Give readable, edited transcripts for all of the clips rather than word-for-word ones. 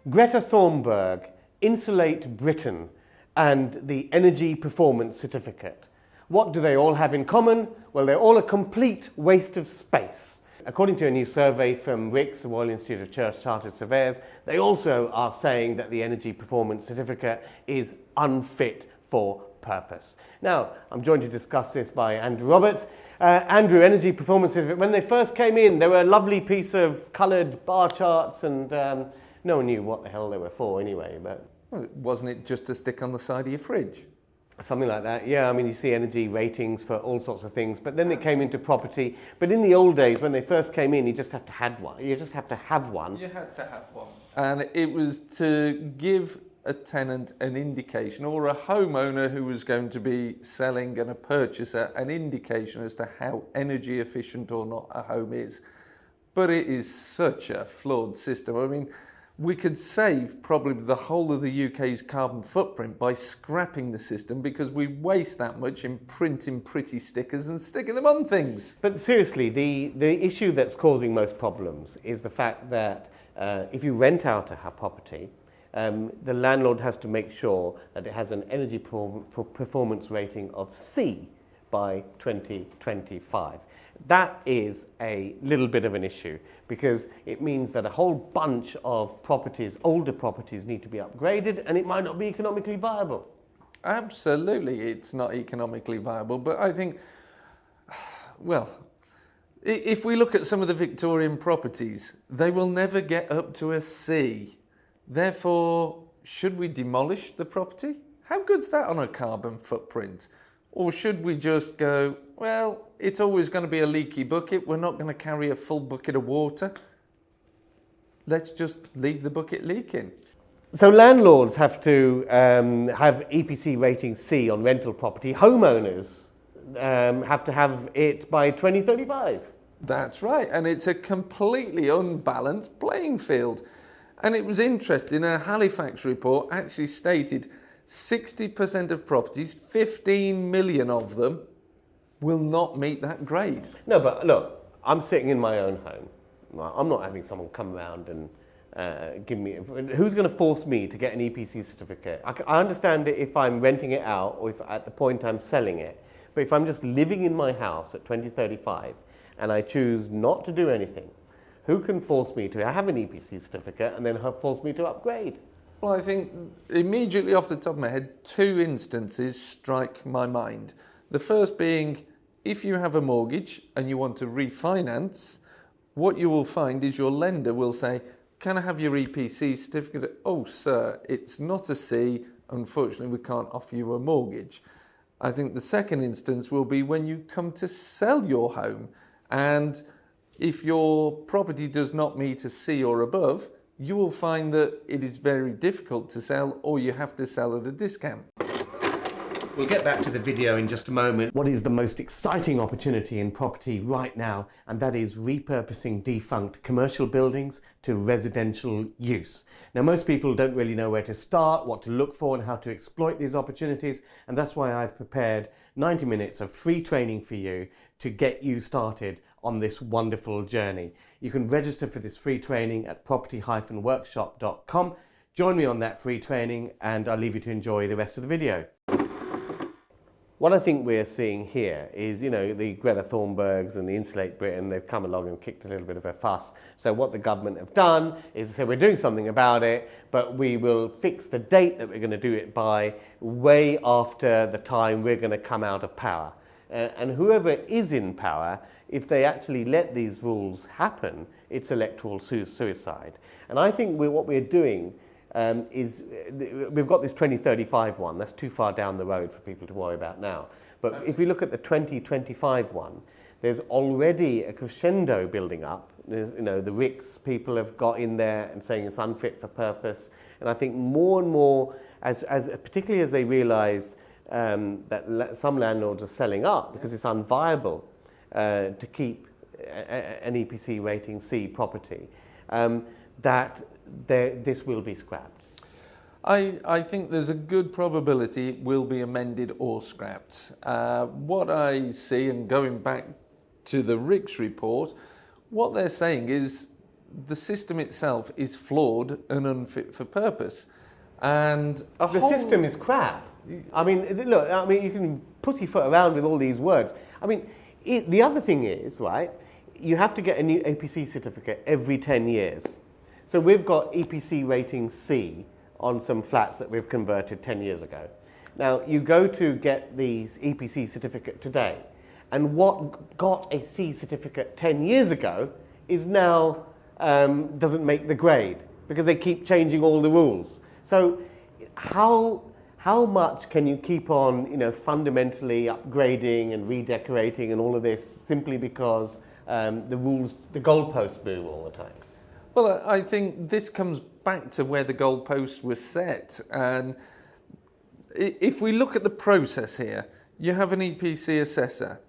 Greta Thunberg, Insulate Britain, and the Energy Performance Certificate. What do they all have in common? Well, they're all a complete waste of space. According to a new survey from RICS, the Royal Institute of Chartered Surveyors, they also are saying that the Energy Performance Certificate is unfit for purpose. Now, I'm joined to discuss this by Andrew Roberts. Andrew, Energy Performance Certificate, when they first came in, they were a lovely piece of coloured bar charts, and no one knew what the hell they were for anyway. But well, wasn't it just to stick on the side of your fridge? Something like that, yeah. I mean, you see energy ratings for all sorts of things, but then it came into property. But in the old days, when they first came in, you just have to have one. You just have to have one. You had to have one. And it was to give a tenant an indication, or a homeowner who was going to be selling and a purchaser, an indication as to how energy efficient or not a home is. But it is such a flawed system. I mean, we could save probably the whole of the UK's carbon footprint by scrapping the system, because we waste that much in printing pretty stickers and sticking them on things. But seriously, the issue that's causing most problems is the fact that if you rent out a property, the landlord has to make sure that it has an energy performance rating of C by 2025. That is a little bit of an issue, because it means that a whole bunch of properties, older properties, need to be upgraded, and it might not be economically viable. Absolutely, it's not economically viable, but I think, well, if we look at some of the Victorian properties, they will never get up to a C. Therefore, should we demolish the property? How good's that on a carbon footprint? Or should we just go, well, it's always going to be a leaky bucket, we're not going to carry a full bucket of water. Let's just leave the bucket leaking. So landlords have to have EPC rating C on rental property. Homeowners have to have it by 2035. That's right, and it's a completely unbalanced playing field. And it was interesting, a Halifax report actually stated 60% of properties, 15 million of them, will not meet that grade. No, but look, I'm sitting in my own home. I'm not having someone come around and give me... Who's going to force me to get an EPC certificate? I understand it if I'm renting it out, or if at the point I'm selling it. But if I'm just living in my house at 2035 and I choose not to do anything, who can force me to have an EPC certificate and then force me to upgrade? Well, I think immediately off the top of my head, two instances strike my mind. The first being, if you have a mortgage and you want to refinance, what you will find is your lender will say, can I have your EPC certificate? Oh, sir, it's not a C. Unfortunately, we can't offer you a mortgage. I think the second instance will be when you come to sell your home, and if your property does not meet a C or above, you will find that it is very difficult to sell, or you have to sell at a discount. We'll get back to the video in just a moment. What is the most exciting opportunity in property right now? And that is repurposing defunct commercial buildings to residential use. Now, most people don't really know where to start, what to look for, and how to exploit these opportunities. And that's why I've prepared 90 minutes of free training for you to get you started on this wonderful journey. You can register for this free training at property-workshop.com. Join me on that free training, and I'll leave you to enjoy the rest of the video. What I think we're seeing here is, you know, the Greta Thunbergs and the Insulate Britain, they've come along and kicked a little bit of a fuss. So what the government have done is say, we're doing something about it, but we will fix the date that we're going to do it by way after the time we're going to come out of power. And whoever is in power, if they actually let these rules happen, it's electoral suicide. And I think what we're doing is we've got this 2035 one. That's too far down the road for people to worry about now. But if we look at the 2025 one, there's already a crescendo building up. There's, you know, the RICS people have got in there and saying it's unfit for purpose. And I think more and more, particularly as they realise that some landlords are selling up because it's unviable to keep an EPC rating C property, that this will be scrapped. I think there's a good probability it will be amended or scrapped. What I see, and going back to the RICS report, what they're saying is the system itself is flawed and unfit for purpose. And The system is crap. I mean, look, I mean, you can pussyfoot around with all these words. I mean, the other thing is, right, you have to get a new EPC certificate every 10 years. So we've got EPC rating C on some flats that we've converted 10 years ago. Now, you go to get the EPC certificate today, and what got a C certificate 10 years ago is now doesn't make the grade because they keep changing all the rules. So how much can you keep on, fundamentally upgrading and redecorating and all of this simply because the rules, the goalposts move all the time? Well, I think this comes back to where the goalposts were set. And if we look at the process here, you have an EPC assessor.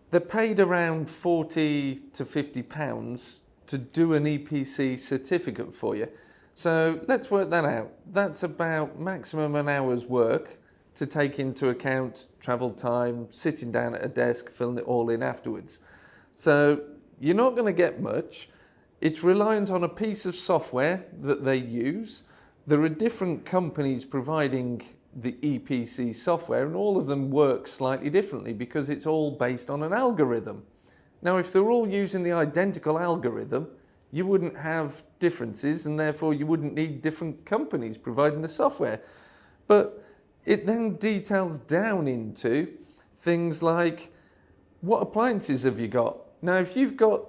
They're paid around 40 to 50 pounds to do an EPC certificate for you. So let's work that out. That's about maximum an hour's work to take into account travel time, sitting down at a desk, filling it all in afterwards. So you're not going to get much. It's reliant on a piece of software that they use. There are different companies providing the EPC software, and all of them work slightly differently because it's all based on an algorithm. Now, if they're all using the identical algorithm, you wouldn't have differences, and therefore you wouldn't need different companies providing the software. But it then details down into things like, what appliances have you got? Now, if you've got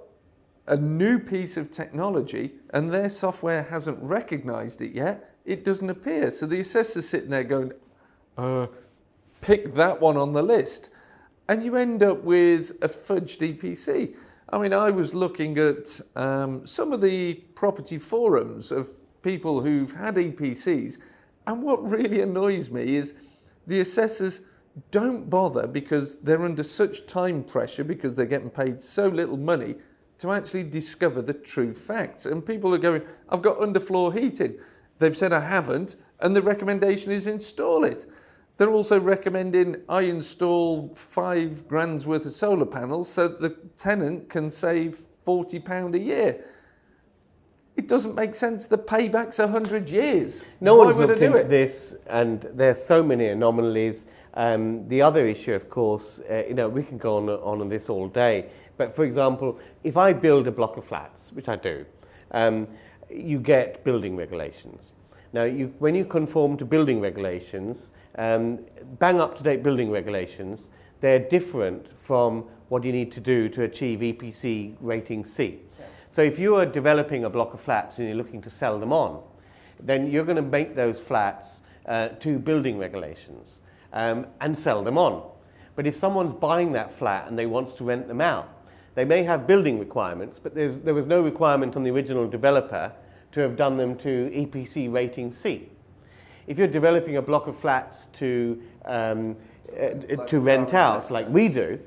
a new piece of technology and their software hasn't recognized it yet, it doesn't appear. So the assessor's sitting there going, pick that one on the list. And you end up with a fudged EPC. I mean, I was looking at some of the property forums of people who've had EPCs, and what really annoys me is the assessors don't bother, because they're under such time pressure because they're getting paid so little money, to actually discover the true facts. And people are going, I've got underfloor heating. They've said I haven't, and the recommendation is install it. They're also recommending I install £5,000 worth of solar panels so the tenant can save £40 a year. It doesn't make sense. The payback's 100 years. No Why one's would I looked do into it? this, and there's so many anomalies. The other issue, of course, we can go on this all day. But for example, if I build a block of flats, which I do, you get building regulations. Now, when you conform to building regulations, bang up-to-date building regulations, they're different from what you need to do to achieve EPC rating C. Yeah. So if you are developing a block of flats and you're looking to sell them on, then you're going to make those flats to building regulations and sell them on. But if someone's buying that flat and they want to rent them out, they may have building requirements, but there was no requirement on the original developer to have done them to EPC rating C. If you're developing a block of flats to rent out, like we do,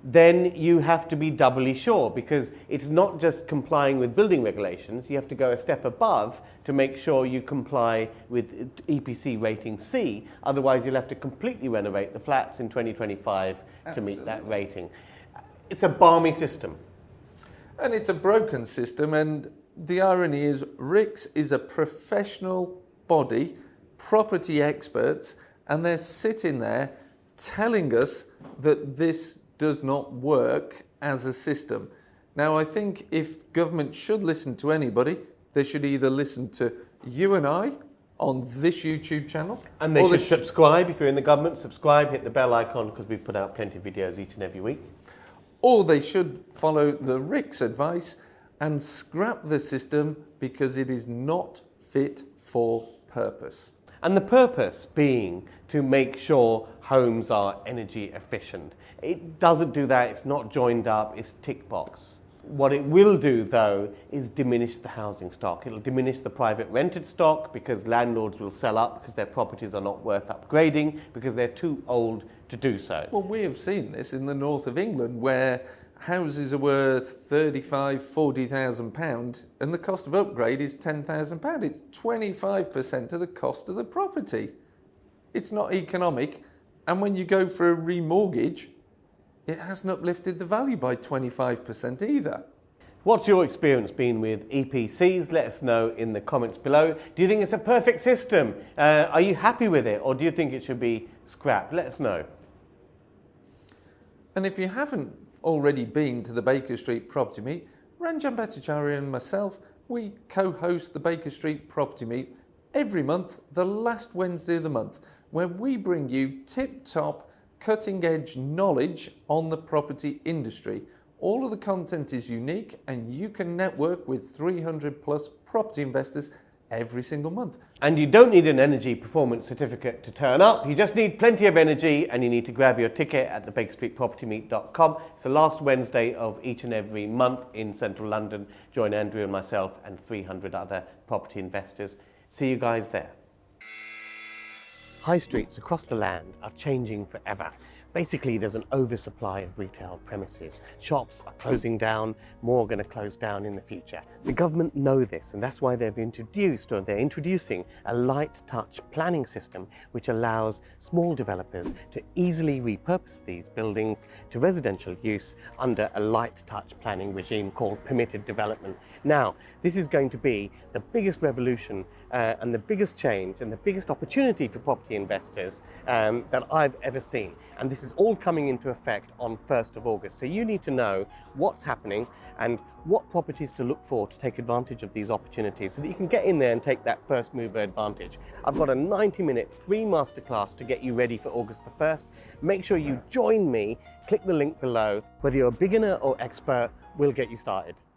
then you have to be doubly sure, because it's not just complying with building regulations. You have to go a step above to make sure you comply with EPC rating C. Otherwise, you'll have to completely renovate the flats in 2025 to meet that rating. It's a balmy system. And it's a broken system, and the irony is RICS is a professional body, property experts, and they're sitting there telling us that this does not work as a system. Now, I think if government should listen to anybody, they should either listen to you and I on this YouTube channel. And they should subscribe. If you're in the government, subscribe, hit the bell icon, because we put out plenty of videos each and every week. Or they should follow the RICS advice and scrap the system, because it is not fit for purpose. And the purpose being to make sure homes are energy efficient. It doesn't do that, it's not joined up, it's tick box. What it will do, though, is diminish the housing stock. It'll diminish the private rented stock, because landlords will sell up because their properties are not worth upgrading, because they're too old to do so. Well, we have seen this in the north of England, where houses are worth £35,000, £40,000, and the cost of upgrade is £10,000. It's 25% of the cost of the property. It's not economic, and when you go for a remortgage, it hasn't uplifted the value by 25% either. What's your experience been with EPCs? Let us know in the comments below. Do you think it's a perfect system? Are you happy with it, or do you think it should be scrapped? Let us know. And if you haven't already been to the Baker Street Property Meet, Ranjan Bhattacharya and myself, we co-host the Baker Street Property Meet every month, the last Wednesday of the month, where we bring you tip-top, cutting-edge knowledge on the property industry. All of the content is unique and you can network with 300 plus property investors every single month. And you don't need an energy performance certificate to turn up. You just need plenty of energy, and you need to grab your ticket at thebakerstreetpropertymeet.com. It's the last Wednesday of each and every month in central London. Join Andrew and myself and 300 other property investors. See you guys there. High streets across the land are changing forever. Basically, there's an oversupply of retail premises. Shops are closing down, more are going to close down in the future. The government know this, and that's why they're introducing a light touch planning system which allows small developers to easily repurpose these buildings to residential use under a light touch planning regime called permitted development. Now, this is going to be the biggest revolution and the biggest change and the biggest opportunity for property investors that I've ever seen. And this is all coming into effect on 1st of August. So you need to know what's happening and what properties to look for to take advantage of these opportunities so that you can get in there and take that first mover advantage. I've got a 90-minute free masterclass to get you ready for August the 1st. Make sure you join me, click the link below. Whether you're a beginner or expert, we'll get you started.